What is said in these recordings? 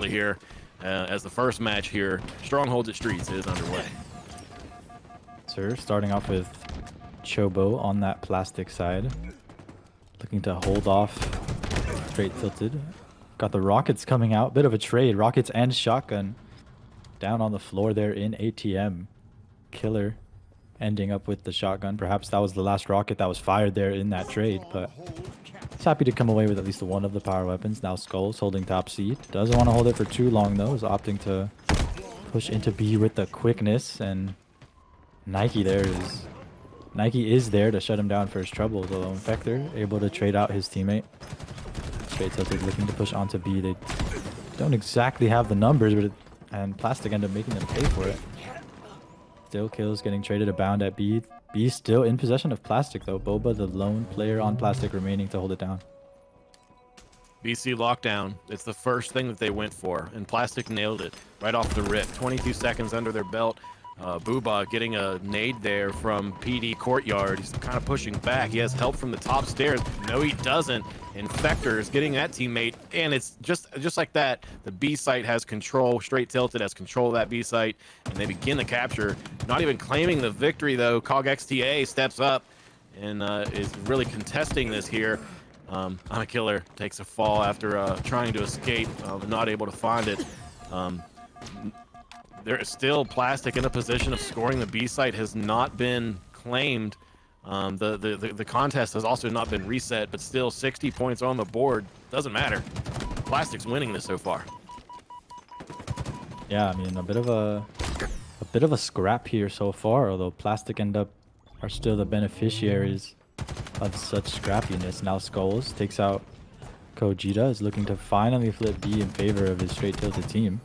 immediately here as the first match here, Strongholds at Streets, is underway. Sir, starting off with Chobo on that plastic side. Looking to hold off Str8 Tilted. Got the rockets coming out. Bit of a trade. Rockets and shotgun. Down on the floor there in ATM. Killer ending up with the shotgun. Perhaps that was the last rocket that was fired there in that trade, but he's happy to come away with at least one of the power weapons. Now Skulls holding top seed. Doesn't want to hold it for too long though. Is opting to push into B with the quickness, and Nike is there to shut him down for his troubles. Although Infector able to trade out his teammate. Str8 Tilted looking to push onto B. They don't exactly have the numbers, and Plastic end up making them pay for it. Still kills getting traded abound at B. B still in possession of Plastic though. Boba, the lone player on Plastic, remaining to hold it down. BC lockdown. It's the first thing that they went for, and Plastic nailed it right off the rip. 22 seconds under their belt. Booba getting a nade there from PD Courtyard. He's kind of pushing back. He has help from the top stairs. No, he doesn't. Infector is getting that teammate, and it's just like that. The B site has control. Str8 Tilted has control of that B site, and they begin the capture. Not even claiming the victory though. Cog XTA steps up and is really contesting this here. I'm a Killer takes a fall after trying to escape, not able to find it. There is still Plastic in a position of scoring. The B site has not been claimed. The contest has also not been reset, but still 60 points on the board. Doesn't matter. Plastic's winning this so far. Yeah, I mean a bit of a scrap here so far, although Plastic are still the beneficiaries of such scrappiness. Now Skulls takes out Kojita, is looking to finally flip B in favor of his Str8 Tilted team.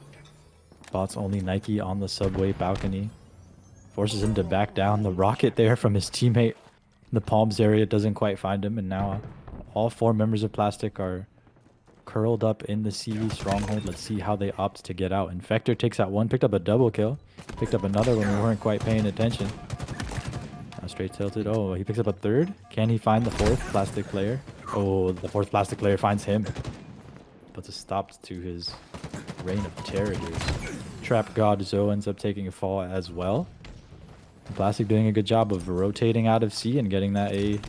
Spots only Nike on the subway balcony. Forces him to back down. The rocket there from his teammate in the Palms area doesn't quite find him, and now all four members of Plastic are curled up in the CV stronghold. Let's see how they opt to get out. Infector takes out one, picked up a double kill, picked up another when we weren't quite paying attention. Now Str8 Tilted. Oh, he picks up a third. Can he find the fourth Plastic player? Oh, the fourth Plastic player finds him. Puts a stop to his reign of terror here. Trap God Zoe ends up taking a fall as well. Plastic doing a good job of rotating out of C and getting that A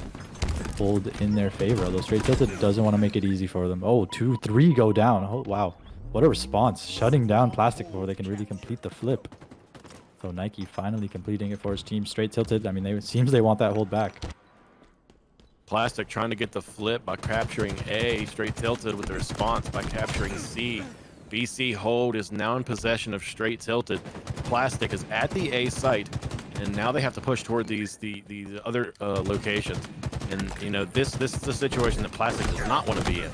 pulled in their favor. Although Str8 Tilted doesn't want to make it easy for them. Oh, 2-3 go down. Oh, wow. What a response. Shutting down Plastic before they can really complete the flip. So Nike finally completing it for his team. Str8 Tilted, I mean, it seems they want that hold back. Plastic trying to get the flip by capturing A. Str8 Tilted with the response by capturing C. BC hold is now in possession of Str8 Tilted. Plastic is at the A site, and now they have to push toward the other locations. And you know, this is the situation that Plastic does not want to be in.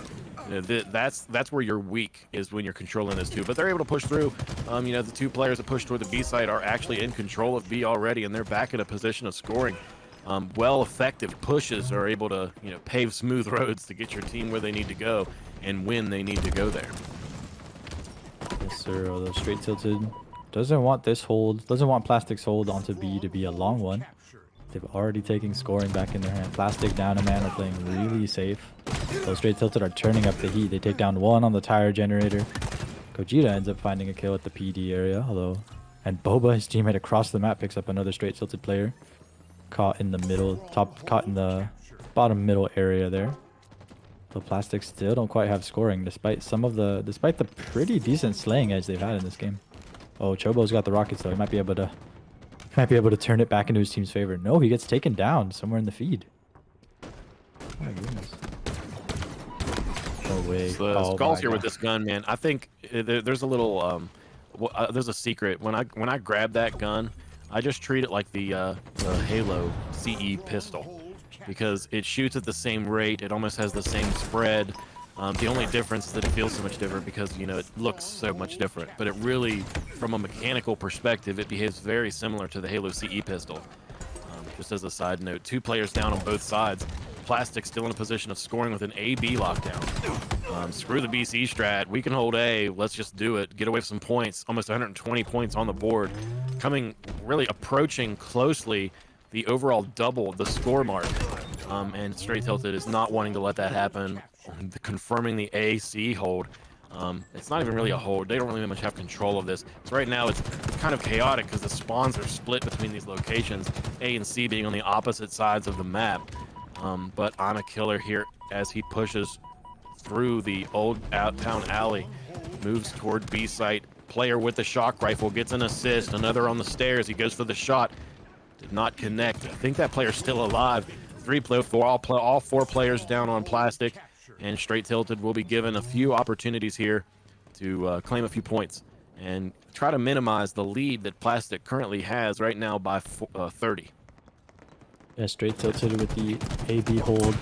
You know, that's where you're weak, is when you're controlling this too. But they're able to push through. You know, the two players that push toward the B site are actually in control of B already, and they're back in a position of scoring. Well effective pushes are able to, you know, pave smooth roads to get your team where they need to go and when they need to go there. Yes, sir. Although Str8 Tilted doesn't want Plastic's hold onto B to be a long one. They've already taken scoring back in their hand. Plastic down a man are playing really safe. So Str8 Tilted are turning up the heat. They take down one on the tire generator. Kojita ends up finding a kill at the PD area, and Boba, his teammate across the map, picks up another Str8 Tilted player. Caught in the middle, caught in the bottom middle area there. The Plastic still don't quite have scoring despite the pretty decent slaying edge they've had in this game. Oh, Chobo's got the rockets though. He might be able to turn it back into his team's favor. No, he gets taken down somewhere in the feed. Oh my goodness. No way. So Skulls here with this gun, man. I think there's a little there's a secret. When I grab that gun, I just treat it like the Halo CE pistol, because it shoots at the same rate. It almost has the same spread. The only difference is that it feels so much different because, you know, it looks so much different. But it really, from a mechanical perspective, it behaves very similar to the Halo CE pistol. Just as a side note, two players down on both sides. Plastic still in a position of scoring with an A-B lockdown. Screw the BC strat. We can hold A. Let's just do it. Get away with some points. Almost 120 points on the board. Really approaching closely the overall double, the score mark. And Str8 Tilted is not wanting to let that happen. Confirming the AC hold. It's not even really a hold. They don't really much have control of this. So right now it's kind of chaotic because the spawns are split between these locations, A and C being on the opposite sides of the map. But I'm a killer here as he pushes through the old town alley, moves toward B site. Player with the shock rifle gets an assist. Another on the stairs. He goes for the shot. Did not connect. I think that player's still alive. All four players down on plastic, and Str8 Tilted will be given a few opportunities here to claim a few points and try to minimize the lead that plastic currently has right now by 30. Yeah, Str8 Tilted with the AB hold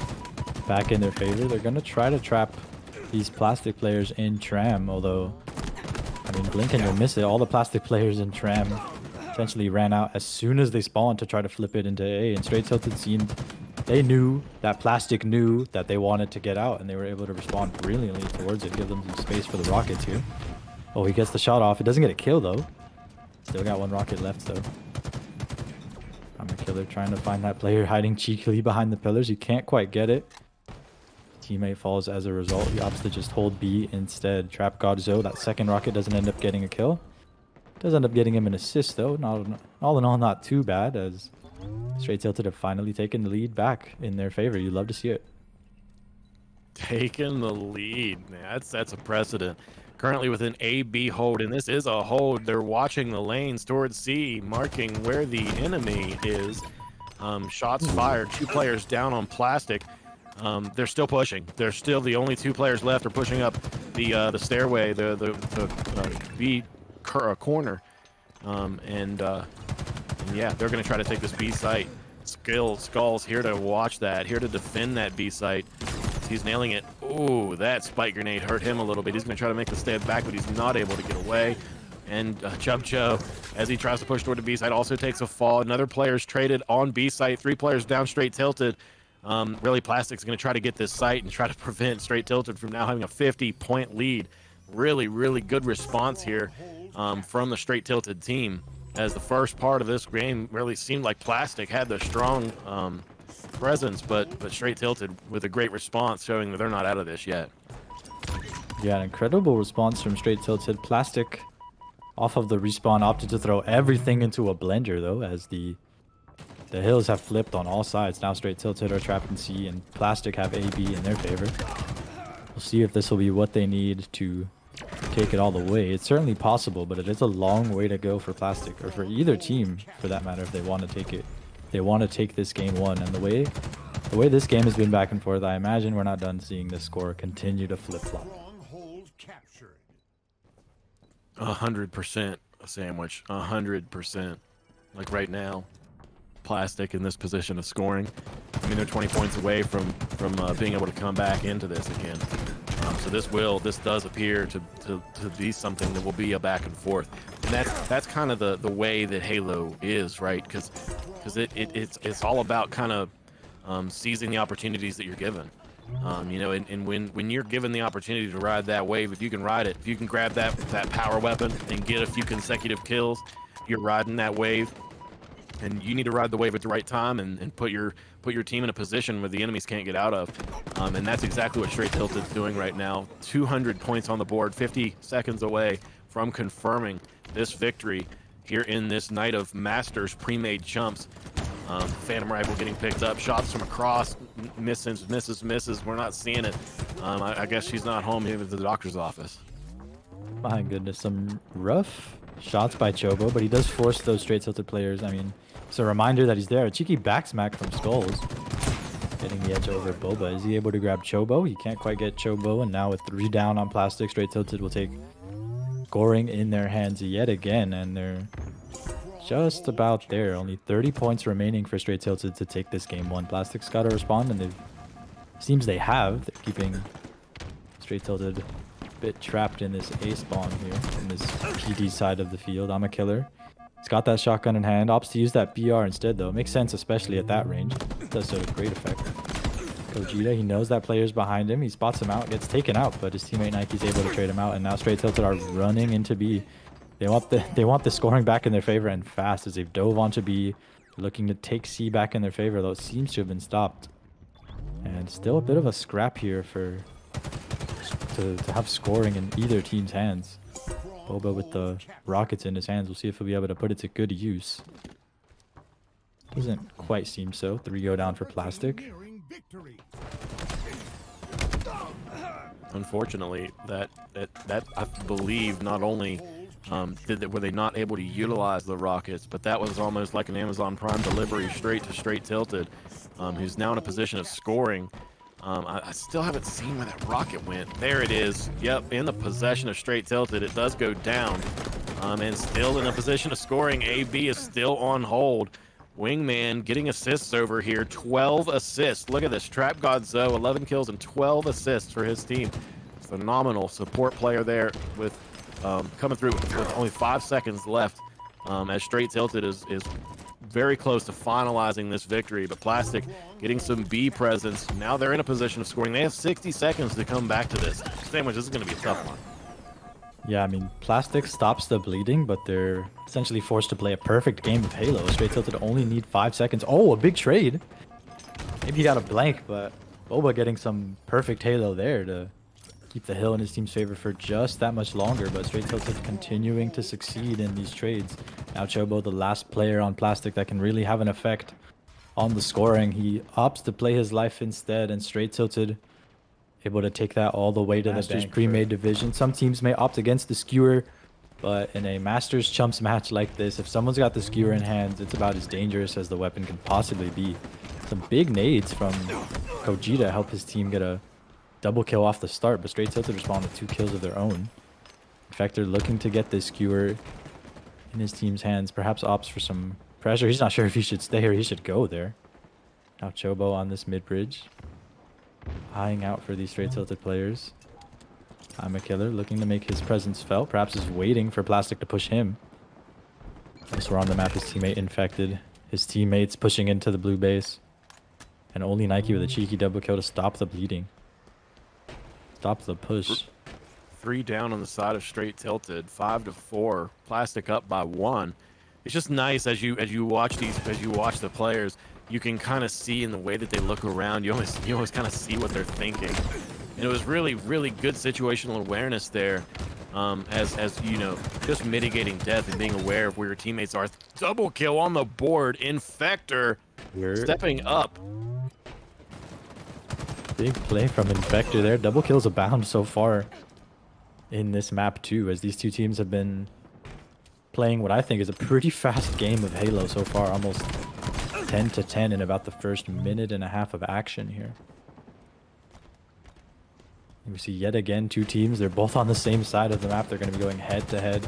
back in their favor. They're going to try to trap these plastic players in Tram, although, I mean, blink and you'll miss it. All the plastic players in Tram essentially ran out as soon as they spawned to try to flip it into A, and Str8 Tilted seemed, they knew that plastic knew that they wanted to get out, and they were able to respond brilliantly towards it, give them some space for the rockets here. Oh, he gets the shot off. It doesn't get a kill, though. Still got one rocket left, though. I'm a killer trying to find that player hiding cheekily behind the pillars. He can't quite get it. Teammate falls as a result. He opts to just hold B instead. Trap God Zoe. That second rocket doesn't end up getting a kill. Does end up getting him an assist, though. All in all, not too bad, as Str8 Tilted have finally taken the lead back in their favor. You love to see it. Taking the lead, man. That's a precedent. Currently with an A-B hold, and this is a hold. They're watching the lanes towards C, marking where the enemy is. Shots fired. 2 players down on plastic. They're still pushing. They're still the only 2 players left are pushing up the stairway, the B corner, and yeah, they're going to try to take this B site. Skull's here to watch that, here to defend that B site. He's nailing it. Ooh, that spike grenade hurt him a little bit. He's going to try to make the stab back, but he's not able to get away. And Chump Joe, as he tries to push toward the B site, also takes a fall. Another player's traded on B site. 3 players down, Str8 Tilted. Really, Plastic's going to try to get this site and try to prevent Str8 Tilted from now having a 50-point lead. Really, really good response here from the Str8 Tilted team, as the first part of this game really seemed like Plastic had the strong presence, but Str8 Tilted with a great response, showing that they're not out of this yet. Yeah, an incredible response from Str8 Tilted. Plastic, off of the respawn, opted to throw everything into a blender, though, as the hills have flipped on all sides. Now Str8 Tilted are trapped in C, and Plastic have AB in their favor. We'll see if this will be what they need to take it all the way. It's certainly possible, but it is a long way to go for Plastic, or for either team, for that matter, if they want to take it. They want to take this game 1, and the way this game has been back and forth, I imagine we're not done seeing this score continue to flip-flop. 100% a sandwich. 100%. Like right now, Plastic in this position of scoring. I mean, they're 20 points away from being able to come back into this again. So this does appear to be something that will be a back and forth, and that's kind of the way that Halo is, right? Because it's all about kind of seizing the opportunities that you're given. You know, and when you're given the opportunity to ride that wave, if you can ride it, if you can grab that power weapon and get a few consecutive kills, you're riding that wave. And you need to ride the wave at the right time and put your team in a position where the enemies can't get out of. And that's exactly what Str8 Tilted is doing right now. 200 points on the board, 50 seconds away from confirming this victory here in this night of Masters Premade Chumps. Phantom Rifle getting picked up, shots from across, misses. We're not seeing it. I guess she's not home here at the doctor's office. My goodness, some rough shots by Chobo, but he does force those Str8 Tilted players. I mean, it's a reminder that he's there. A cheeky back smack from Skulls, getting the edge over Boba. Is he able to grab Chobo? He can't quite get Chobo, and now with 3 down on Plastic, Str8 Tilted will take scoring in their hands yet again, and they're just about there. Only 30 points remaining for Str8 Tilted to take this game 1. Plastic's got to respond, and seems they have. They're keeping Str8 Tilted a bit trapped in this A spawn here, in this PD side of the field. I'm a killer. He's got that shotgun in hand. Opts to use that BR instead, though. Makes sense, especially at that range. It does so with great effect. Gogeta, he knows that player's behind him. He spots him out, gets taken out, but his teammate Nike's able to trade him out, and now Str8 Tilted are running into B. They want the scoring back in their favor, and fast, as they've dove onto B, looking to take C back in their favor, though it seems to have been stopped. And still a bit of a scrap here for to have scoring in either team's hands. Boba with the rockets in his hands. We'll see if he'll be able to put it to good use. Doesn't quite seem so. 3 go down for Plastic. Unfortunately, that I believe not only were they not able to utilize the rockets, but that was almost like an Amazon Prime delivery straight to Str8 Tilted, who's now in a position of scoring. I still haven't seen where that rocket went. There it is. Yep, in the possession of Str8 Tilted. It does go down, and still in a position of scoring. AB is still on hold. Wingman getting assists over here. 12 assists. Look at this. Trap God Zoe, 11 kills and 12 assists for his team. Phenomenal support player there with coming through with only 5 seconds left, as Str8 Tilted is very close to finalizing this victory. But Plastic getting some B presence. Now they're in a position of scoring. They have 60 seconds to come back to this. Sandwich, this is going to be a tough one. Yeah, I mean, Plastic stops the bleeding, but they're essentially forced to play a perfect game of Halo. Str8 Tilted only need 5 seconds. Oh, a big trade. Maybe he got a blank, but Boba getting some perfect Halo there to keep the hill in his team's favor for just that much longer. But Str8 Tilted continuing to succeed in these trades. Now Chobo, the last player on Plastic that can really have an effect on the scoring. He opts to play his life instead, and Str8 Tilted able to take that all the way to Masters Premade division. Some teams may opt against the skewer, but in a Masters Chumps match like this, if someone's got the skewer in hands, it's about as dangerous as the weapon can possibly be. Some big nades from Kojita help his team get a double kill off the start, but Str8 Tilted respond with 2 kills of their own. In fact, they're looking to get this skewer in his team's hands. Perhaps opts for some pressure. He's not sure if he should stay or he should go there. Now Chobo on this mid bridge, eyeing out for these Str8 Tilted players. I'm a killer, looking to make his presence felt. Perhaps is waiting for Plastic to push him. Elsewhere on the map, his teammate infected. His teammates pushing into the blue base. And only Nike with a cheeky double kill to stop the bleeding. Stop the push. 3 down on the side of Str8 Tilted. 5-4. Plastic up by 1. It's just nice as you watch the players. You can kind of see in the way that they look around. You always kind of see what they're thinking. And it was really good situational awareness there, as you know, just mitigating death and being aware of where your teammates are. Double kill on the board. Infector stepping up. Big play from Infector there. Double kills abound so far in this map too, as these two teams have been playing what I think is a pretty fast game of Halo so far. Almost 10-10 in about the first minute and a half of action here. We see yet again 2 teams. They're both on the same side of the map. They're going to be going head to head.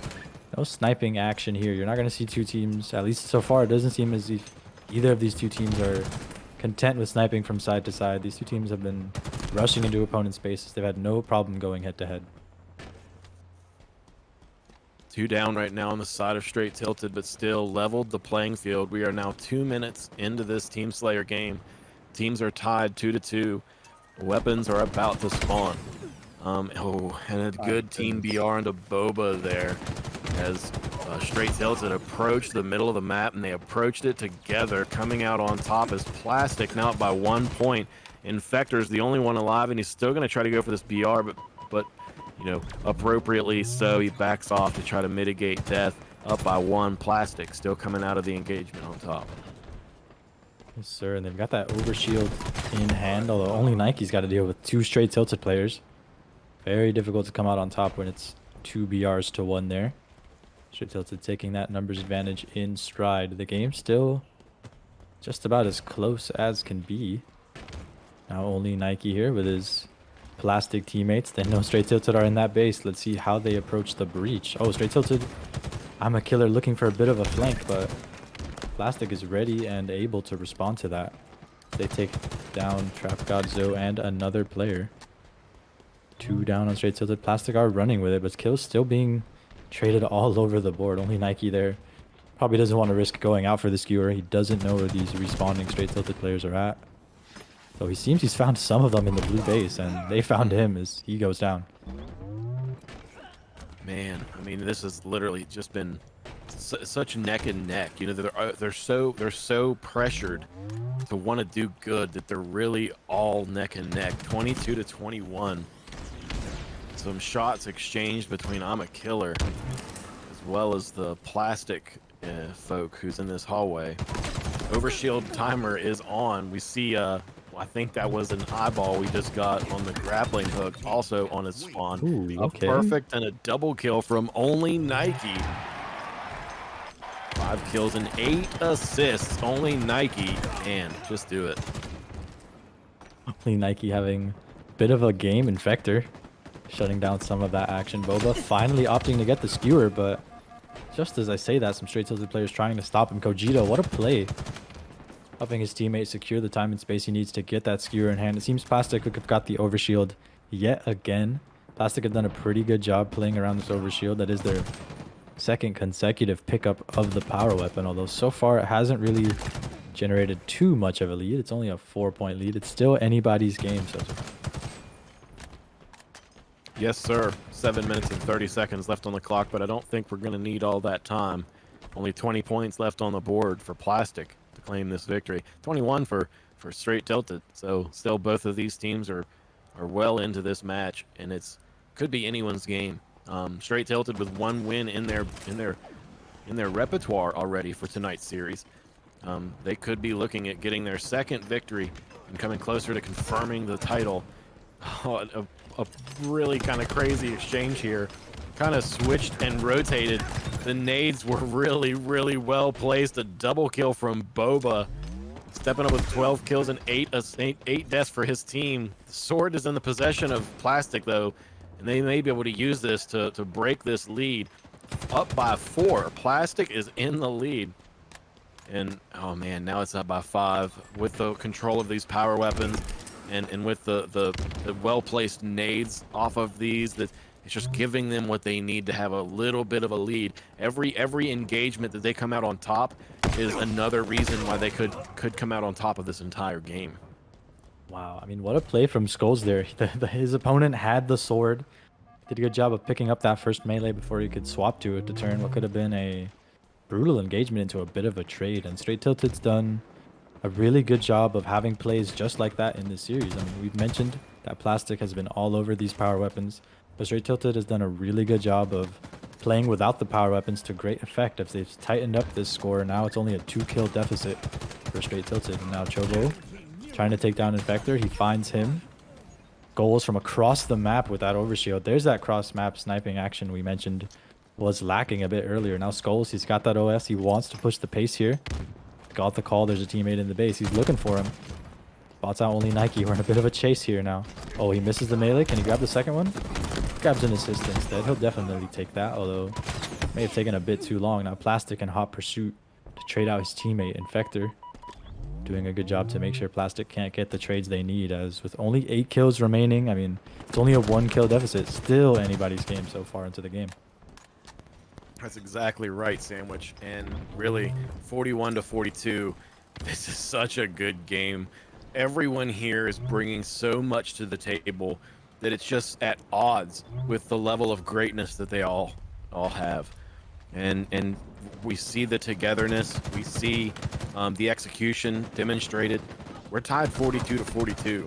No sniping action here. You're not going to see 2 teams, at least so far. It doesn't seem as if either of these 2 teams are content with sniping from side to side. These 2 teams have been rushing into opponent spaces. They've had no problem going head to head. 2 down right now on the side of Str8 Tilted, but still leveled the playing field. We are now 2 minutes into this Team Slayer game. Teams are tied 2-2. Weapons are about to spawn. And a good Team BR into Boba there, as Str8 Tilted approached the middle of the map, and they approached it together. Coming out on top is Plastic, now up by 1 point. Infector's the only one alive, and he's still going to try to go for this BR, but you know, appropriately so, he backs off to try to mitigate death. Up by 1. Plastic still coming out of the engagement on top. Yes, sir. And they've got that overshield in hand, although only Nike's got to deal with 2 Str8 Tilted players. Very difficult to come out on top when it's 2 BRs to 1 there. Str8 Tilted taking that numbers advantage in stride. The game still just about as close as can be. Now only Nike here with his Plastic teammates. They know Str8 Tilted are in that base. Let's see how they approach the breach. Oh, Str8 Tilted, I'm a killer, looking for a bit of a flank, but Plastic is ready and able to respond to that. They take down Trap God Zoe and another player. 2 down on Str8 Tilted. Plastic are running with it, but kills still being traded all over the board. Only Nike there probably doesn't want to risk going out for the skewer. He doesn't know where these responding Str8 Tilted players are at. So he seems he's found some of them in the blue base, and they found him as he goes down. Man, I mean, this has literally just been such neck and neck. You know, they're so pressured to want to do good that they're really all neck and neck. 22-21. some shots exchanged between I'm a Killer as well as the Plastic folk who's in this hallway. Overshield timer is on. We see, I think that was an eyeball we just got on the grappling hook, also on his spawn. Ooh, A okay. perfect and a double kill from only Nike. 5 kills and 8 assists. Only Nike. Man, just do it. Only Nike having a bit of a game. Infector shutting down some of that action. Boba finally opting to get the skewer, but just as I say that, some Str8 Tilted players trying to stop him. Kojita, what a play. Helping his teammate secure the time and space he needs to get that skewer in hand. It seems Plastic have got the overshield yet again. Plastic have done a pretty good job playing around this overshield. That is their second consecutive pickup of the power weapon, although so far it hasn't really generated too much of a lead. It's only a 4-point lead. It's still anybody's game. So Yes, sir. 7 minutes and 30 seconds left on the clock, but I don't think we're going to need all that time. Only 20 points left on the board for Plastic to claim this victory. 21 for Str8 Tilted. So still both of these teams are well into this match, and it's could be anyone's game. Str8 Tilted with 1 win in their repertoire already for tonight's series. They could be looking at getting their second victory and coming closer to confirming the title. A really kind of crazy exchange here. Kind of switched and rotated. The nades were really, really well placed. A double kill from Boba. Stepping up with 12 kills and 8 deaths for his team. The sword is in the possession of Plastic, though, and they may be able to use this to break this lead. Up by 4. Plastic is in the lead. And, oh man, now it's up by 5 with the control of these power weapons. And with the well-placed nades off of these, that it's just giving them what they need to have a little bit of a lead. Every engagement that they come out on top is another reason why they could come out on top of this entire game. wow, I mean, what a play from Skulls there. His opponent had the sword. Did a good job of picking up that first melee before he could swap to it to turn what could have been a brutal engagement into a bit of a trade. And Str8 Tilted's done a really good job of having plays just like that in this series. I mean, we've mentioned that Plastic has been all over these power weapons, but Str8 Tilted has done a really good job of playing without the power weapons to great effect. If they've tightened up this score, now it's only a 2-kill deficit for Str8 Tilted. And now Chobo trying to take down Infector. He finds him. Goals from across the map with that overshield. There's that cross-map sniping action we mentioned was lacking a bit earlier. Now Skulls, he's got that OS. He wants to push the pace here. Got the call. There's a teammate in the base. He's looking for him. Spots out only Nike. We're in a bit of a chase here now. Oh, he misses the melee. Can he grab the second one? Grabs an assist instead. He'll definitely take that, although may have taken a bit too long. Now Plastic in hot pursuit to trade out his teammate Infector. Doing a good job to make sure Plastic can't get the trades they need, as with only 8 kills remaining, I mean, it's only a 1-kill deficit. Still anybody's game so far into the game. That's exactly right, Sandwich. And really, 41 to 42, this is such a good game. Everyone here is bringing so much to the table that it's just at odds with the level of greatness that they all have. And we see the togetherness. We see the execution demonstrated. We're tied 42 to 42.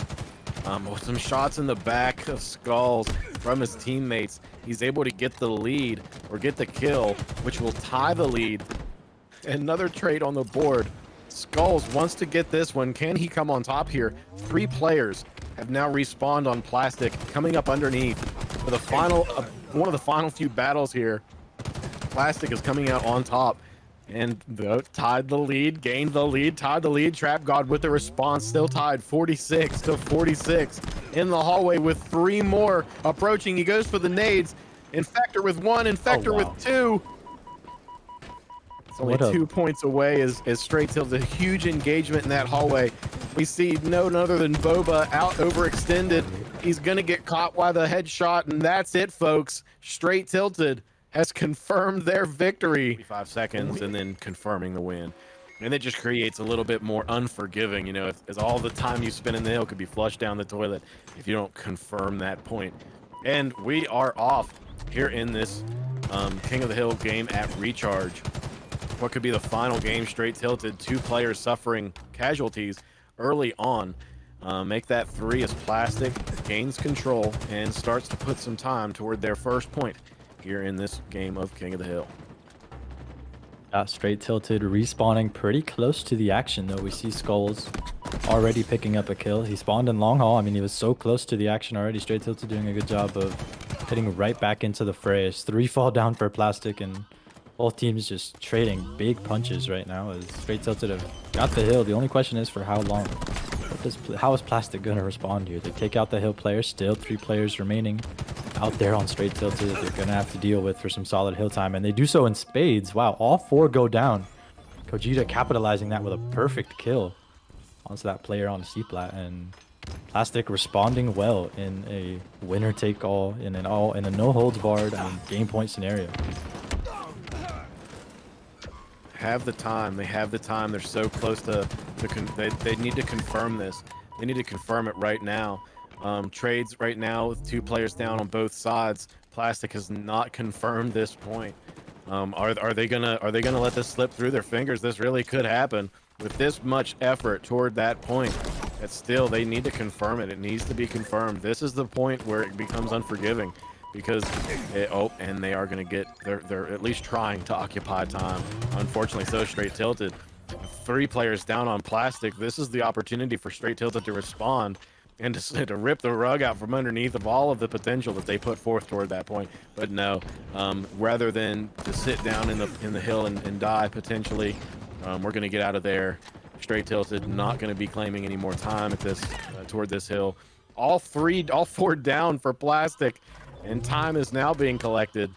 With some shots in the back of Skulls from his teammates, he's able to get the lead or get the kill, which will tie the lead. Another trade on the board. Skulls wants to get this one. Can he come on top here? 3 players have now respawned on Plastic, coming up underneath for the final, one of the final few battles here. Plastic is coming out on top and tied the lead, gained the lead, tied the lead. Trap God with the response, still tied 46 to 46 in the hallway with 3 more approaching. He goes for the nades. Infector with 1, Infector with 2. It's only 2 points away as Str8 Tilted. A huge engagement in that hallway. We see no other than Boba out overextended. He's gonna get caught by the headshot, and that's it, folks. Str8 Tilted has confirmed their victory. 5 seconds and then confirming the win. And it just creates a little bit more unforgiving, you know, as all the time you spend in the hill could be flushed down the toilet if you don't confirm that point. And we are off here in this King of the Hill game at Recharge. What could be the final game? Str8 Tilted, 2 players suffering casualties early on. Make that 3 as Plastic gains control and starts to put some time toward their first point here in this game of King of the Hill. Str8 Tilted respawning pretty close to the action, though. We see Skulls already picking up a kill. He spawned in long haul. I mean, he was so close to the action already. Str8 Tilted doing a good job of hitting right back into the fray. As 3 fall down for Plastic, and both teams just trading big punches right now as Str8 Tilted have got the hill. The only question is for how long. How is Plastic going to respond here? They take out the hill player. Still 3 players remaining out there on Str8 Tilted. They're going to have to deal with for some solid hill time, and they do so in spades. Wow, all 4 go down. Gogeta capitalizing that with a perfect kill onto that player on C-plat, and Plastic responding well in a winner-take-all, in a no-holds-barred, game point scenario. Have the time. They have the time. They're so close to they need to confirm this. They need to confirm it right now. Trades right now with 2 players down on both sides. Plastic has not confirmed this point. Are they gonna let this slip through their fingers? This really could happen with this much effort toward that point. But still, they need to confirm it. It needs to be confirmed. This is the point where it becomes unforgiving, because and they are gonna get they're at least trying to occupy time. Unfortunately, so Str8 Tilted. 3 players down on Plastic. This is the opportunity for Str8 Tilted to respond and to rip the rug out from underneath of all of the potential that they put forth toward that point. But no, rather than to sit down in the hill and die potentially, we're going to get out of there. Str8 Tilted not going to be claiming any more time at this toward this hill. All 4 down for Plastic, and time is now being collected.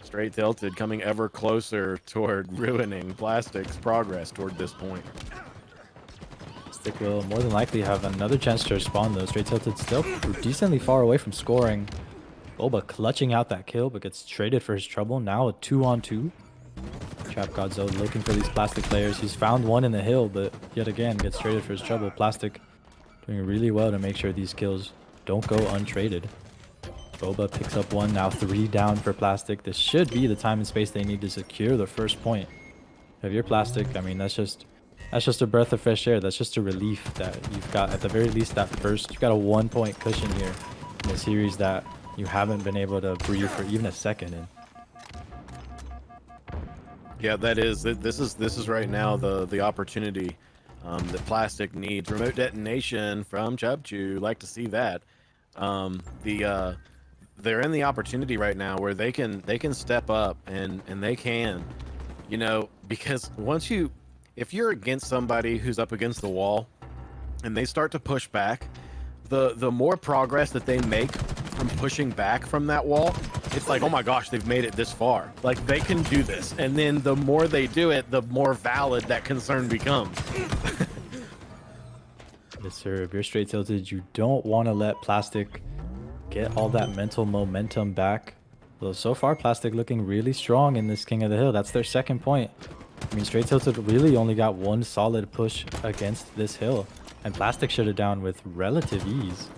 Str8 Tilted coming ever closer toward ruining Plastic's progress toward this point. Plastic will more than likely have another chance to respond, though. Str8 Tilted still decently far away from scoring. Boba clutching out that kill, but gets traded for his trouble. Now a 2-on-2. Trap Godzo looking for these Plastic players. He's found one in the hill, but yet again gets traded for his trouble. Plastic doing really well to make sure these kills don't go untraded. Boba picks up one, now 3 down for Plastic. This should be the time and space they need to secure the first point. If you're Plastic, I mean, that's just a breath of fresh air. That's just a relief that you've got, at the very least, you've got a 1-point cushion here in a series that you haven't been able to breathe for even a second in. Yeah, this is right now the opportunity that Plastic needs. Remote detonation from Chubchu. Like to see that. They're in the opportunity right now where they can step up and they can, you know, because if you're against somebody who's up against the wall and they start to push back, the more progress that they make from pushing back from that wall, it's like, oh my gosh, they've made it this far. Like, they can do this. And then the more they do it, the more valid that concern becomes. Yes, sir. If you're Str8 Tilted, you don't want to let Plastic get all that mental momentum back. So far, Plastic looking really strong in this King of the Hill. That's their second point. I mean, Str8 Tilted really only got 1 solid push against this hill, and Plastic shut it down with relative ease.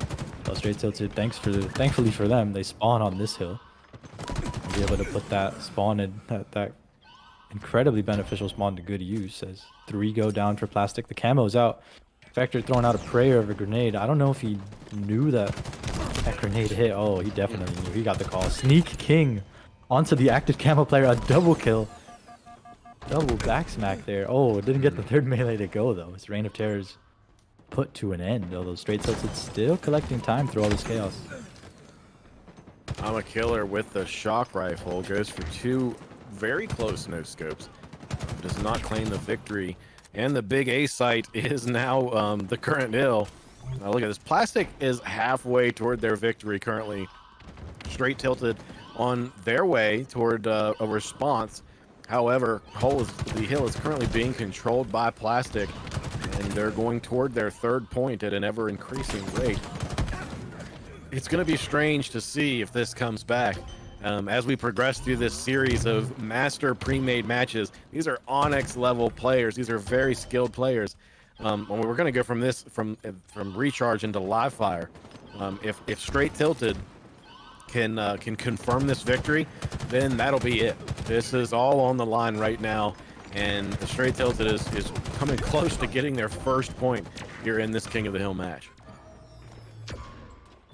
So Str8 Tilted, thankfully for them, they spawn on this hill. And be able to put that spawn in, that incredibly beneficial spawn to good use, as 3 go down for Plastic. The camo's out. Vector throwing out a prayer of a grenade. I don't know if he knew that grenade hit. Oh, he definitely knew. He got the call. Sneak King onto the active camo player. A double kill. Double back smack there. Oh, didn't get the 3rd melee to go, though. His reign of terror's put to an end, although Str8 Tilted still collecting time through all this chaos. I'm a killer with the shock rifle. Goes for 2 very close no scopes. Does not claim the victory. And the big A site is now the current hill. Now look at this. Plastic is halfway toward their victory currently. Str8 Tilted on their way toward a response. However, the hill is currently being controlled by Plastic, and they're going toward their 3rd point at an ever-increasing rate. It's going to be strange to see if this comes back. As we progress through this series of Master Premade matches, these are Onyx level players. These are very skilled players. We're going to go from this from recharge into live fire. If Str8 Tilted can confirm this victory, then that'll be it. This is all on the line right now, and the Str8 Tilted is coming close to getting their first point here in this King of the Hill match.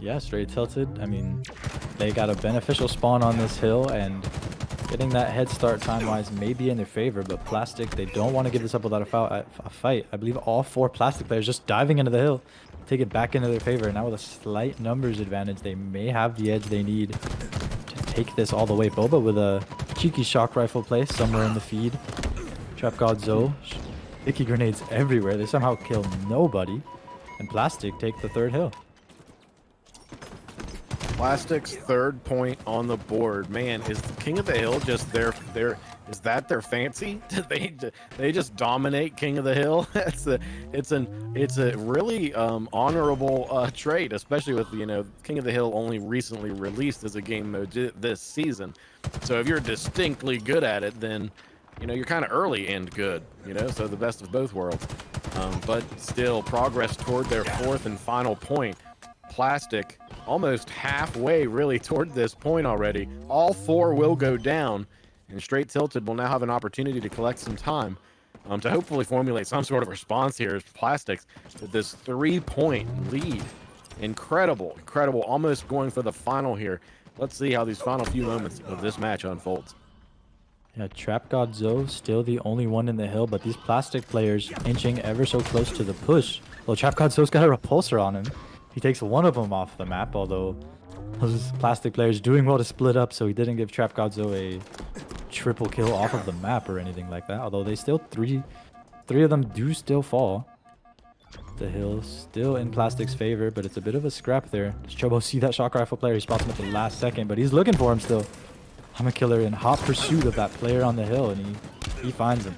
Yeah, Str8 Tilted. I mean, they got a beneficial spawn on this hill, and getting that head start time-wise may be in their favor, but Plastic, they don't want to give this up without a fight. I believe all 4 Plastic players just diving into the hill, take it back into their favor. Now with a slight numbers advantage, they may have the edge they need to take this all the way. Boba with a cheeky shock rifle play somewhere in the feed. Trap God Zoe, sticky grenades everywhere. They somehow kill nobody, and Plastic take the 3rd hill. Plastic's 3rd point on the board. Man, is the King of the Hill just is that their fancy? They just dominate King of the Hill? It's a really honorable trait, especially with, you know, King of the Hill only recently released as a game mode this season. So if you're distinctly good at it, then, you know, you're kind of early and good, you know, so the best of both worlds. But still, progress toward their 4th and final point. Plastic almost halfway really toward this point already. All 4 will go down, and Str8 Tilted will now have an opportunity to collect some time to hopefully formulate some sort of response here as Plastics with this 3-point lead. Incredible, incredible, almost going for the final here. Let's see how these final few moments of this match unfolds. Yeah, Trap God Zoe still the only one in the hill, but these Plastic players inching ever so close to the push. Well, Trap God Zoe's got a repulsor on him. He takes one of them off the map, although those Plastic players doing well to split up, so he didn't give Trap God Zoe a triple kill off of the map or anything like that. Although they still three of them do still fall. The hill still in Plastic's favor, but it's a bit of a scrap there. Does Chobo see that shock rifle player? He spots him at the last second, but he's looking for him still. I'm a killer in hot pursuit of that player on the hill, and he finds him.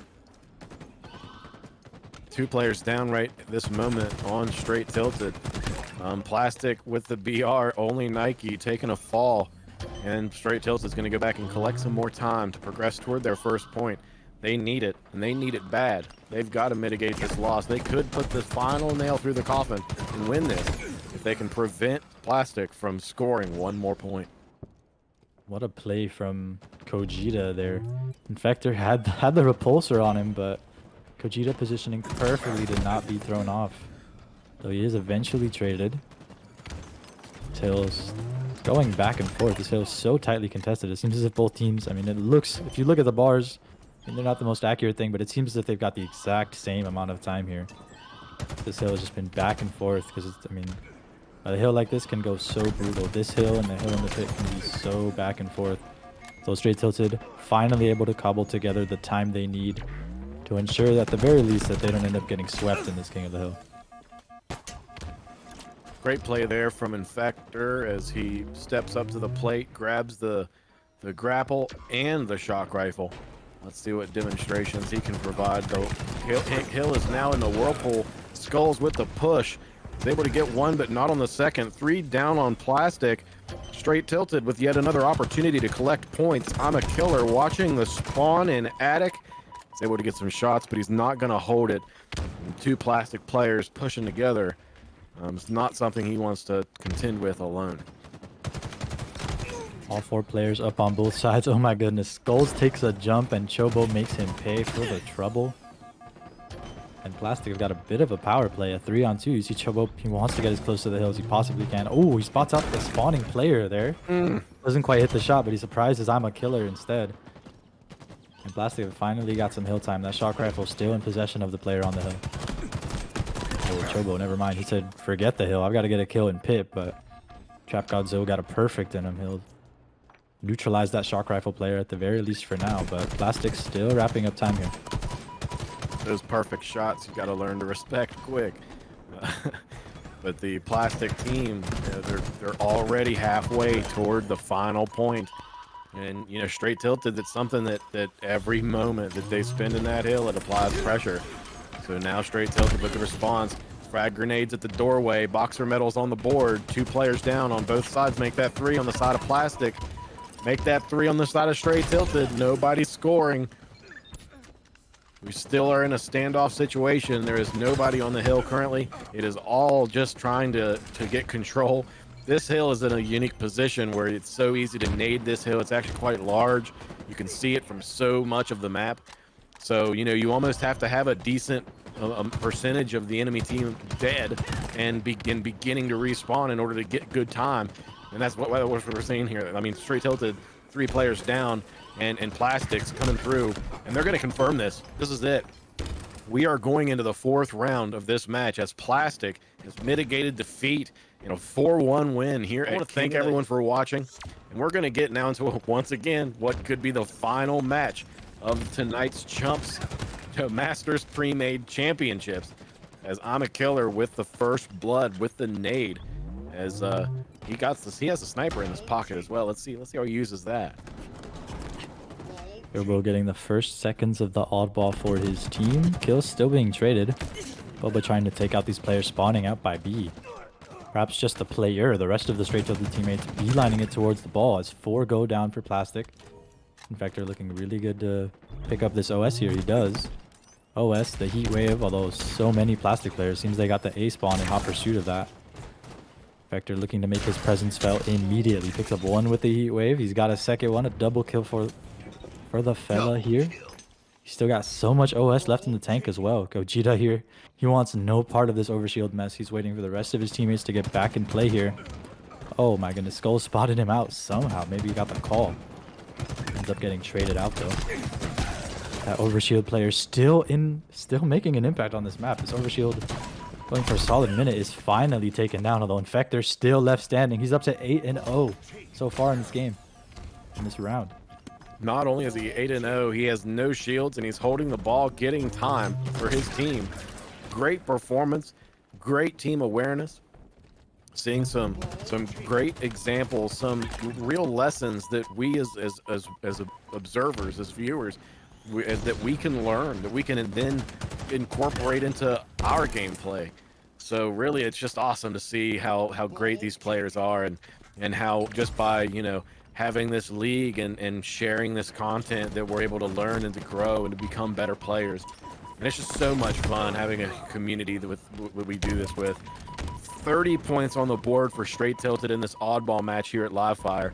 2 players down right at this moment on Str8 Tilted. Plastic with the BR, only Nike taking a fall, and Str8 Tilted is going to go back and collect some more time to progress toward their 1st point. They need it, and they need it bad. They've got to mitigate this loss. They could put the final nail through the coffin and win this if they can prevent Plastic from scoring 1 more point. What a play from Kojita there. Infector had the repulsor on him, but Kojita positioning perfectly to not be thrown off. Though he is eventually traded. This hill's going back and forth. This hill's so tightly contested. It seems as if both teams, I mean, it looks, if you look at the bars, I mean, they're not the most accurate thing, but it seems as if they've got the exact same amount of time here. This hill has just been back and forth because it's, I mean, a hill like this can go so brutal. This hill and the hill in the pit can be so back and forth. So Str8 Tilted finally able to cobble together the time they need to ensure that at the very least that they don't end up getting swept in this King of the Hill. Great play there from Infector as he steps up to the plate, grabs the grapple and the shock rifle. Let's see what demonstrations he can provide. Though Hill is now in the whirlpool. Skulls with the push. He's able to get 1, but not on the 2nd. 3 down on Plastic. Str8 Tilted with yet another opportunity to collect points. I'm a killer watching the spawn in Attic. He's able to get some shots, but he's not going to hold it. And 2 Plastic players pushing together. It's not something he wants to contend with alone. All 4 players up on both sides. Oh my goodness. Skulls takes a jump and Chobo makes him pay for the trouble. And Plastic have got a bit of a power play, a 3-on-2. You see Chobo, he wants to get as close to the hill as he possibly can. Oh, he spots out the spawning player there. Doesn't quite hit the shot, but he surprises I'm a killer instead. And Plastic have finally got some hill time. That shock rifle still in possession of the player on the hill. Oh, Chobo, never mind. He said, forget the hill. I've got to get a kill in pit, but Trap God Zoe got a perfect in him. He'll neutralize that shock rifle player at the very least for now, but Plastic still wrapping up time here. Those perfect shots you got to learn to respect quick. But the Plastic team, they're already halfway toward the final point. And, you know, Str8 Tilted, it's something that every moment that they spend in that hill, it applies pressure. So now Str8 Tilted with the response. Frag grenades at the doorway. Boxer medals on the board. 2 players down on both sides. Make that 3 on the side of Plastic. Make that 3 on the side of Str8 Tilted. Nobody's scoring. We still are in a standoff situation. There is nobody on the hill currently. It is all just trying to get control. This hill is in a unique position where it's so easy to nade this hill. It's actually quite large. You can see it from so much of the map. So, you know, you almost have to have a decent a percentage of the enemy team dead and beginning to respawn in order to get good time. And that's what we're seeing here. I mean, Str8 Tilted, 3 players down, and Plastics coming through, and they're going to confirm this. This is it. We are going into the 4th round of this match as Plastic has mitigated defeat in a 4-1 win here. I want to thank everyone for watching, and we're going to get now into, once again, what could be the final match of tonight's Chumps Masters Premade Championships, as I'm a killer with the first blood with the nade, as he has a sniper in his pocket as well. Let's see how he uses that. Turbo getting the first seconds of the oddball for his team. Kills still being traded. Boba trying to take out these players spawning out by B. Perhaps just the player, the rest of the Str8 Tilted teammates beelining it towards the ball as 4 go down for Plastic. Infector looking really good to pick up this OS here. He does. OS, the heat wave, although so many Plastic players, seems they got the A spawn in hot pursuit of that. Infector looking to make his presence felt immediately. Picks up 1 with the heat wave. He's got a second one, a double kill for the fella here. He's still got so much OS left in the tank as well. Gogeta here, he wants no part of this overshield mess. He's waiting for the rest of his teammates to get back in play here. Oh my goodness, Skull spotted him out somehow. Maybe he got the call. Ends up getting traded out though. That overshield player still making an impact on this map. This overshield going for a solid minute is finally taken down, although Infector still left standing. He's up to 8-0 so far in this game, in this round. Not only is he 8-0, he has no shields, and he's holding the ball, getting time for his team. Great performance, great team awareness. Seeing some great examples, some real lessons that we as observers, as viewers, that we can learn, that we can then incorporate into our gameplay. So really, it's just awesome to see how great these players are, and how just by, you know, having this league and sharing this content that we're able to learn and to grow and to become better players. And it's just so much fun having a community that we do this with. 30 points on the board for Str8 Tilted in this oddball match here at Livefire.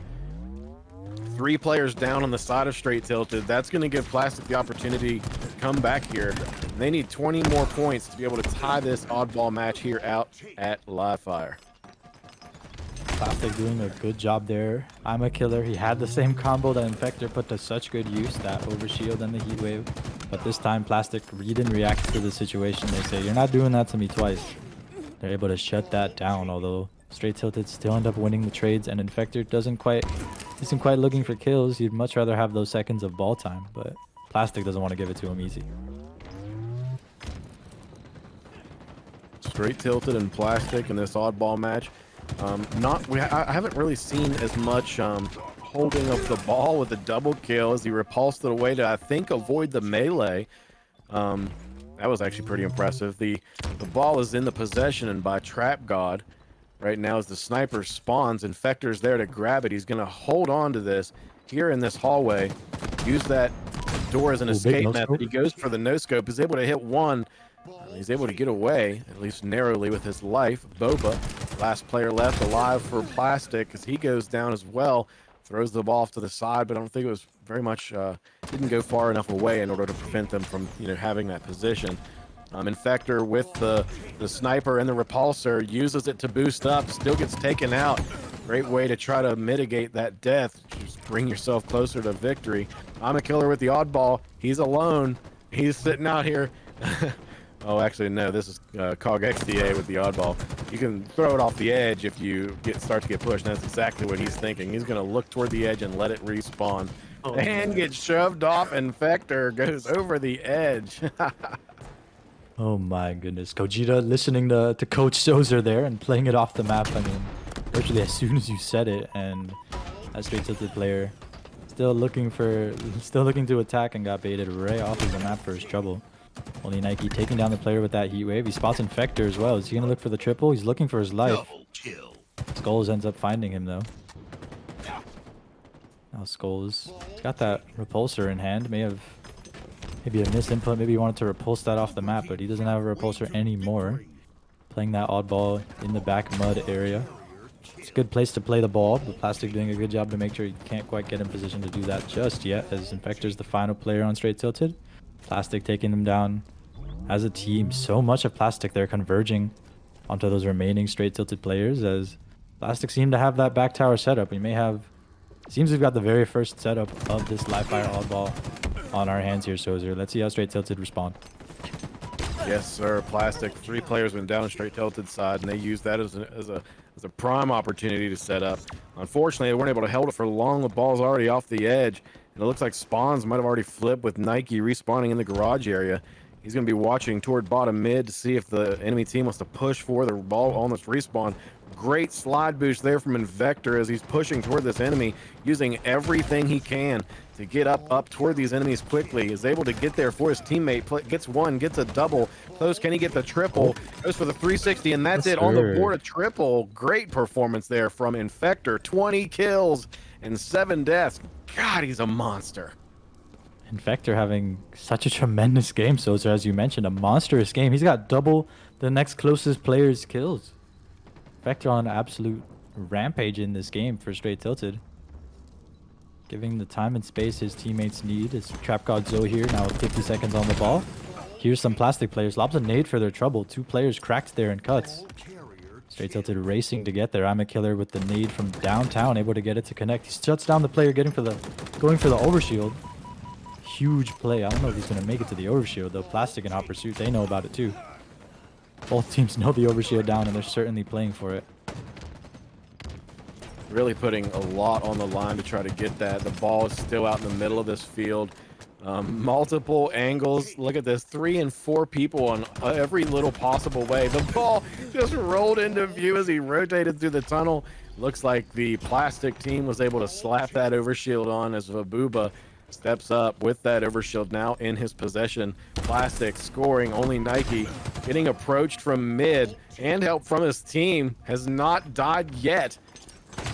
3 players down on the side of Str8 Tilted. That's going to give Plastic the opportunity to come back here. They need 20 more points to be able to tie this oddball match here out at Livefire. Plastic doing a good job there. I'm a killer. He had the same combo that Infector put to such good use, that overshield and the heat wave. But this time, Plastic read and react to the situation. They say, "You're not doing that to me twice." They're able to shut that down, although Str8 Tilted still end up winning the trades, and Infector isn't quite looking for kills. He'd much rather have those seconds of ball time, but Plastic doesn't want to give it to him easy. Str8 Tilted and Plastic in this oddball match. I haven't really seen as much holding of the ball with the double kill as he repulsed it away to, I think, avoid the melee. That was actually pretty impressive. The ball is in the possession and by Trap God right now as the sniper spawns. Infector's there to grab it. He's going to hold on to this here in this hallway. Use that door as an escape method. He goes for the no-scope. Is able to hit 1. He's able to get away, at least narrowly, with his life. Boba, last player left alive for Plastic, as he goes down as well. Throws the ball off to the side, but I don't think it was very much, didn't go far enough away in order to prevent them from, you know, having that position. Infector with the sniper and the repulsor uses it to boost up, still gets taken out. Great way to try to mitigate that death. Just bring yourself closer to victory. I'm a killer with the oddball. He's alone. He's sitting out here. Oh, actually, no, this is Cog XDA with the oddball. You can throw it off the edge if you start to get pushed. And that's exactly what he's thinking. He's going to look toward the edge and let it respawn. Oh, and get shoved off. Infector goes over the edge. Oh my goodness. Gogeta listening to Coach Sozer there and playing it off the map. I mean, virtually as soon as you said it, and that Str8 Tilted player still looking to attack and got baited right off of the map for his trouble. Only Nike taking down the player with that heat wave. He spots Infector as well. Is he going to look for the triple? He's looking for his life. Skulls ends up finding him though. Now Skulls, he's got that repulsor in hand. Maybe a misinput. Maybe he wanted to repulse that off the map, but he doesn't have a repulsor anymore. Playing that oddball in the back mud area. It's a good place to play the ball, but Plastic doing a good job to make sure he can't quite get in position to do that just yet, as Infector's the final player on Str8 Tilted. Plastic taking them down as a team. So much of Plastic, they're converging onto those remaining Str8 Tilted players, as Plastic seem to have that back tower setup. We may have... Seems we've got the very first setup of this live fire oddball on our hands here, Sozer. Let's see how Str8 Tilted respond. Yes, sir. Plastic. 3 players went down on Str8 Tilted side, and they used that as a prime opportunity to set up. Unfortunately, they weren't able to hold it for long. The ball's already off the edge, and it looks like Spawns might have already flipped with Nike respawning in the garage area. He's going to be watching toward bottom mid to see if the enemy team wants to push for the ball on this respawn. Great slide boost there from Invector as he's pushing toward this enemy, using everything he can to get up toward these enemies quickly. Is able to get there for his teammate. Gets one, gets a double. Close, can he get the triple? Goes for the 360, and that's it on the board. A triple. Great performance there from Infector. 20 kills and 7 deaths. God, he's a monster. Infector having such a tremendous game, so as you mentioned, a monstrous game. He's got double the next closest player's kills. Infector on an absolute rampage in this game for Str8 Tilted. Giving the time and space his teammates need. Is Trap God Zoe here, now with 50 seconds on the ball. Here's some Plastic players. Lobs a nade for their trouble. 2 players cracked there and cuts. Str8 Tilted racing to get there. I'm a killer with the nade from downtown, able to get it to connect. He shuts down the player going for the overshield. Huge play. I don't know if he's going to make it to the overshield, though. Plastic and Hot Pursuit, they know about it too. Both teams know the overshield down, and they're certainly playing for it. Really putting a lot on the line to try to get that. The ball is still out in the middle of this field. Multiple angles. Look at this. 3 and 4 people on every little possible way. The ball just rolled into view as he rotated through the tunnel. Looks like the Plastic team was able to slap that overshield on as Vabuba steps up with that overshield now in his possession. Plastic scoring, only Nike getting approached from mid, and help from his team has not died yet.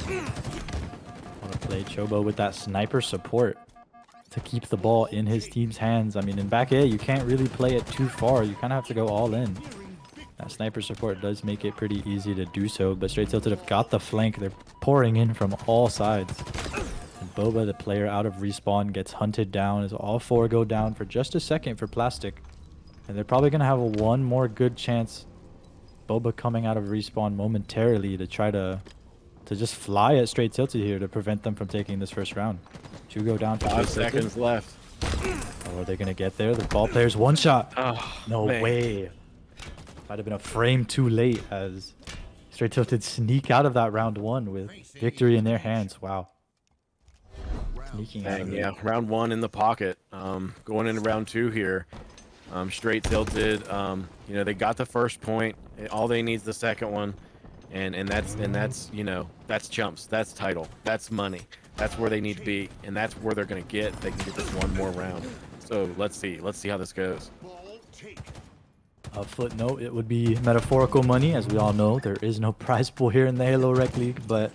Want to play Chobo with that sniper support to keep the ball in his team's hands. I mean, in back A, you can't really play it too far. You kind of have to go all in. That sniper support does make it pretty easy to do so, but Str8 Tilted have got the flank. They're pouring in from all sides. And Boba, the player out of respawn, gets hunted down as all 4 go down for just a second for Plastic. And they're probably going to have one more good chance. Boba coming out of respawn momentarily to try to just fly at Str8 Tilted here to prevent them from taking this first round. 2 go down for 5 seconds left. Oh, are they going to get there? The ball player's one shot. Oh, no man. way. Might have been a frame too late as Str8 Tilted sneak out of that round 1 with victory in their hands. Wow. Sneaking out of it. Yeah, round 1 in the pocket. Going into round 2 here. Str8 Tilted. You know, they got the first point. All they need is the second one. And that's you know, that's Chumps, that's title, that's money, that's where they need to be, and that's where they're gonna get. They can get this one more round. So let's see how this goes. A footnote, it would be metaphorical money, as we all know. There is no prize pool here in the Halo Rec League, but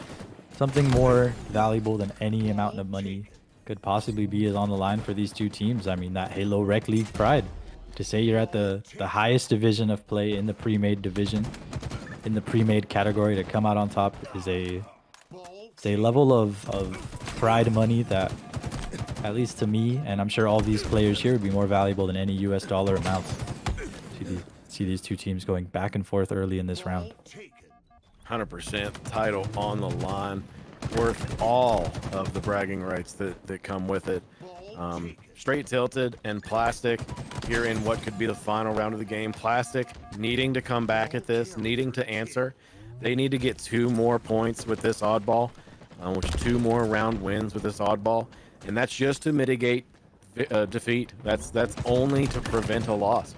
something more valuable than any amount of money could possibly be is on the line for these two teams. I mean, that Halo Rec League pride. To say you're at the highest division of play in the pre-made division, in the pre-made category, to come out on top is a level of pride money that, at least to me, and I'm sure all these players here, would be more valuable than any US dollar amount. See these two teams going back and forth early in this round. 100% title on the line, worth all of the bragging rights that come with it. Str8 Tilted and Plastic here in what could be the final round of the game. Plastic needing to come back at this, needing to answer. They need to get 2 more points with this oddball, which 2 more round wins with this oddball, and that's just to mitigate defeat. That's only to prevent a loss.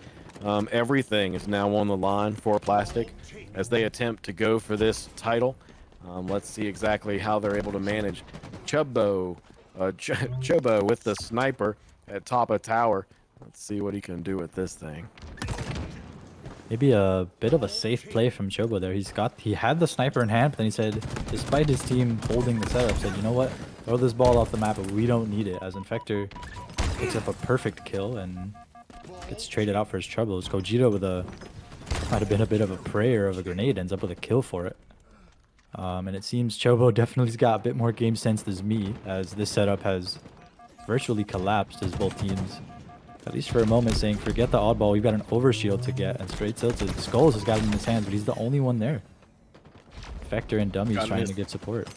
Everything is now on the line for Plastic as they attempt to go for this title. Let's see exactly how they're able to manage. Chobo with the sniper at top of tower. Let's see what he can do with this thing. Maybe a bit of a safe play from Chobo there. He had the sniper in hand, but then he said, despite his team holding the setup, said, you know what, throw this ball off the map, but we don't need it. As Infector picks up a perfect kill and gets traded out for his troubles. Gogeta with might have been a bit of a prayer of a grenade, ends up with a kill for it. And it seems Chobo definitely's got a bit more game sense than me, as this setup has virtually collapsed as both teams at least for a moment, saying, forget the oddball, we've got an overshield to get. And Str8 Tilted. Skulls has got him in his hands, but he's the only one there. Vector and Dummy's trying to get support.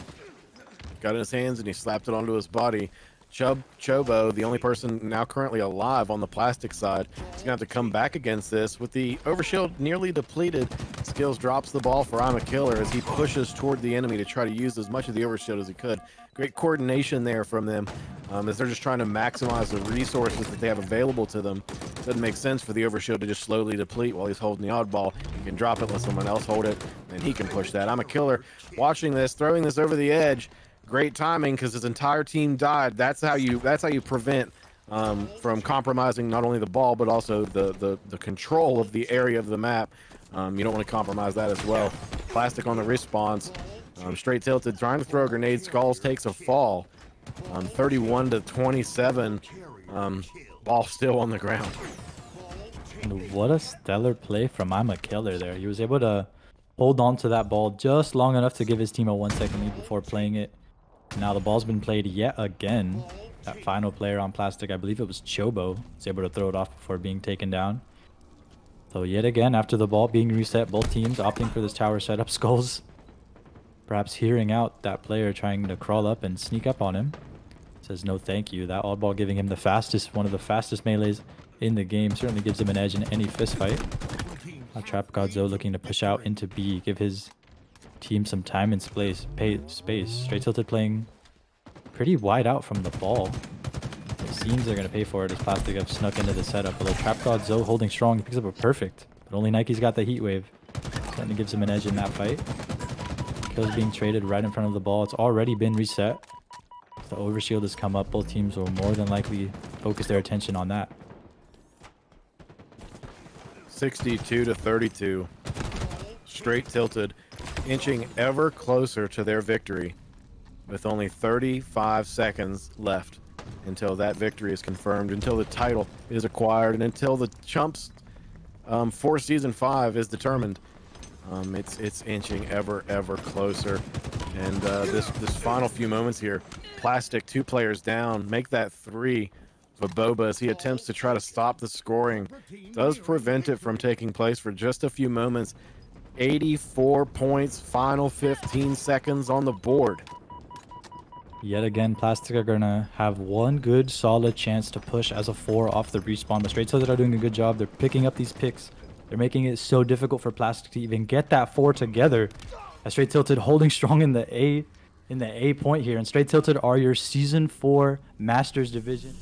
Got it in his hands, and he slapped it onto his body. Chobo, the only person now currently alive on the plastic side, is going to have to come back against this. With the overshield nearly depleted, Skills drops the ball for I'm a Killer as he pushes toward the enemy to try to use as much of the overshield as he could. Great coordination there from them as they're just trying to maximize the resources that they have available to them. Doesn't make sense for the overshield to just slowly deplete while he's holding the oddball. He can drop it, let someone else hold it, and he can push that. I'm a Killer watching this, throwing this over the edge. Great timing because his entire team died. That's how you prevent from compromising not only the ball but also the control of the area of the map. You don't want to compromise that as well. Plastic on the response. Str8 Tilted trying to throw a grenade. Skulls takes a fall. 31 to 27. Ball still on the ground. And what a stellar play from I'm a Killer there. He was able to hold on to that ball just long enough to give his team a 1-second lead before playing it. Now the ball's been played yet again. That final player on plastic, I believe it was Chobo, was able to throw it off before being taken down. So yet again, after the ball being reset, both teams opting for this tower setup. Skulls perhaps hearing out that player trying to crawl up and sneak up on him. Says no thank you. That oddball giving him the fastest, one of the fastest melees in the game. Certainly gives him an edge in any fist fight. Trap Godzo looking to push out into B, give his team some time and space. Str8 Tilted playing pretty wide out from the ball. It seems they're going to pay for it as Plastic have snuck into the setup. Although Trap Godzo holding strong, he picks up a perfect. But only Nike's got the heat wave. Certainly gives him an edge in that fight. Kills being traded right in front of the ball. It's already been reset. The overshield has come up. Both teams will more than likely focus their attention on that. 62 to 32. Str8 Tilted inching ever closer to their victory with only 35 seconds left until that victory is confirmed, until the title is acquired, and until the Chumps for Season 5 is determined. It's inching ever closer. And this final few moments here, Plastic 2 players down, make that 3. But Boba, as he attempts to try to stop the scoring, does prevent it from taking place for just a few moments. 84 points, final 15 seconds on the board. Yet again, Plastic are going to have one good, solid chance to push as a 4 off the respawn. The Str8 Tilted are doing a good job. They're picking up these picks. They're making it so difficult for Plastic to even get that 4 together. As Str8 Tilted holding strong in the A point here. And Str8 Tilted are your Season 4 Masters Division